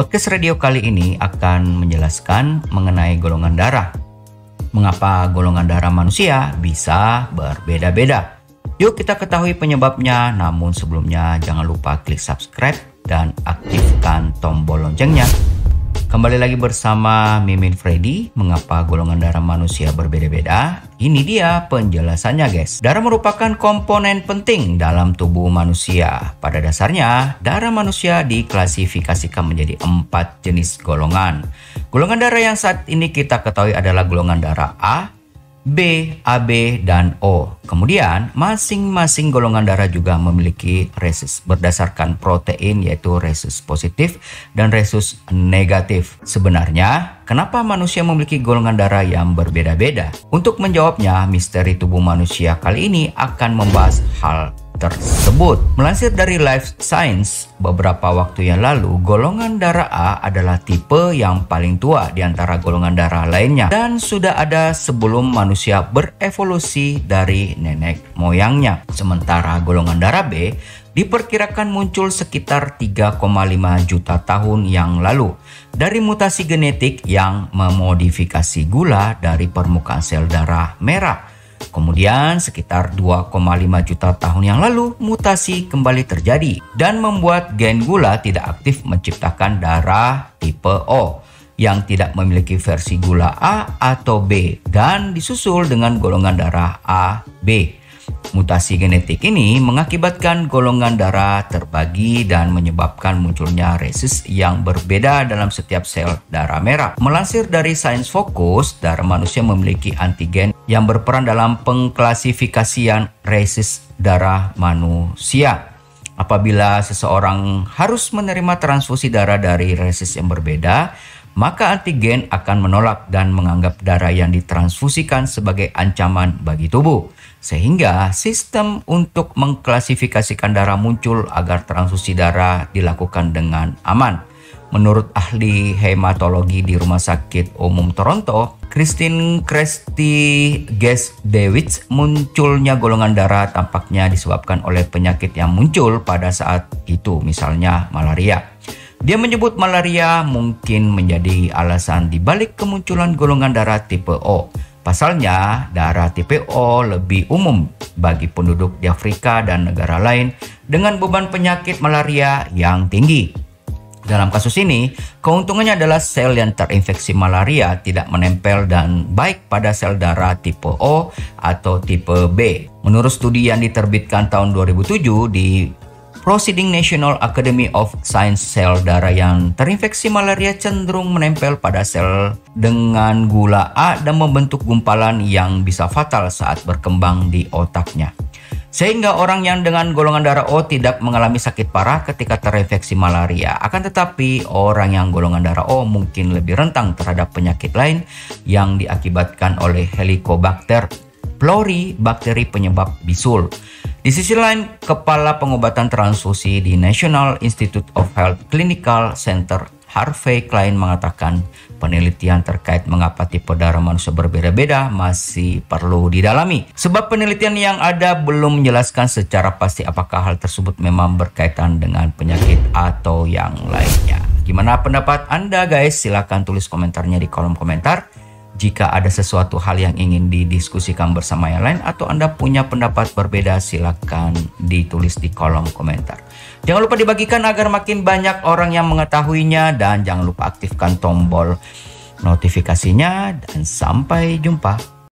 Podcast radio kali ini akan menjelaskan mengenai golongan darah. Mengapa golongan darah manusia bisa berbeda-beda? Yuk kita ketahui penyebabnya, namun sebelumnya jangan lupa klik subscribe dan aktifkan tombol loncengnya. Kembali lagi bersama Mimin Freddy, mengapa golongan darah manusia berbeda-beda? Ini dia penjelasannya guys. Darah merupakan komponen penting dalam tubuh manusia. Pada dasarnya, darah manusia diklasifikasikan menjadi 4 jenis golongan. Golongan darah yang saat ini kita ketahui adalah golongan darah A, B, AB, dan O. Kemudian, masing-masing golongan darah juga memiliki resus berdasarkan protein, yaitu resus positif dan resus negatif. Sebenarnya, kenapa manusia memiliki golongan darah yang berbeda-beda? Untuk menjawabnya, misteri tubuh manusia kali ini akan membahas hal tersebut. Melansir dari Life Science beberapa waktu yang lalu, golongan darah A adalah tipe yang paling tua di antara golongan darah lainnya dan sudah ada sebelum manusia berevolusi dari nenek moyangnya. Sementara golongan darah B diperkirakan muncul sekitar 3,5 juta tahun yang lalu dari mutasi genetik yang memodifikasi gula dari permukaan sel darah merah. Kemudian sekitar 2,5 juta tahun yang lalu mutasi kembali terjadi dan membuat gen gula tidak aktif menciptakan darah tipe O yang tidak memiliki versi gula A atau B dan disusul dengan golongan darah AB. Mutasi genetik ini mengakibatkan golongan darah terbagi dan menyebabkan munculnya resus yang berbeda dalam setiap sel darah merah. Melansir dari Science Focus, darah manusia memiliki antigen yang berperan dalam pengklasifikasian resus darah manusia. Apabila seseorang harus menerima transfusi darah dari resus yang berbeda, maka antigen akan menolak dan menganggap darah yang ditransfusikan sebagai ancaman bagi tubuh. Sehingga sistem untuk mengklasifikasikan darah muncul agar transfusi darah dilakukan dengan aman. Menurut ahli hematologi di Rumah Sakit Umum Toronto, Christine Dewitz, munculnya golongan darah tampaknya disebabkan oleh penyakit yang muncul pada saat itu, misalnya malaria. Dia menyebut malaria mungkin menjadi alasan dibalik kemunculan golongan darah tipe O. Pasalnya, darah tipe O lebih umum bagi penduduk di Afrika dan negara lain dengan beban penyakit malaria yang tinggi. Dalam kasus ini, keuntungannya adalah sel yang terinfeksi malaria tidak menempel dan baik pada sel darah tipe O atau tipe B. Menurut studi yang diterbitkan tahun 2007 di Proceeding National Academy of Science, sel darah yang terinfeksi malaria cenderung menempel pada sel dengan gula A dan membentuk gumpalan yang bisa fatal saat berkembang di otaknya. Sehingga orang yang dengan golongan darah O tidak mengalami sakit parah ketika terinfeksi malaria. Akan tetapi orang yang golongan darah O mungkin lebih rentan terhadap penyakit lain yang diakibatkan oleh Helicobacter pylori, bakteri penyebab bisul. Di sisi lain, Kepala Pengobatan Transfusi di National Institute of Health Clinical Center Harvey Klein mengatakan penelitian terkait mengapa tipe darah manusia berbeda-beda masih perlu didalami. Sebab penelitian yang ada belum menjelaskan secara pasti apakah hal tersebut memang berkaitan dengan penyakit atau yang lainnya. Gimana pendapat Anda guys? Silahkan tulis komentarnya di kolom komentar. Jika ada sesuatu hal yang ingin didiskusikan bersama yang lain atau Anda punya pendapat berbeda, silakan ditulis di kolom komentar. Jangan lupa dibagikan agar makin banyak orang yang mengetahuinya dan jangan lupa aktifkan tombol notifikasinya dan sampai jumpa.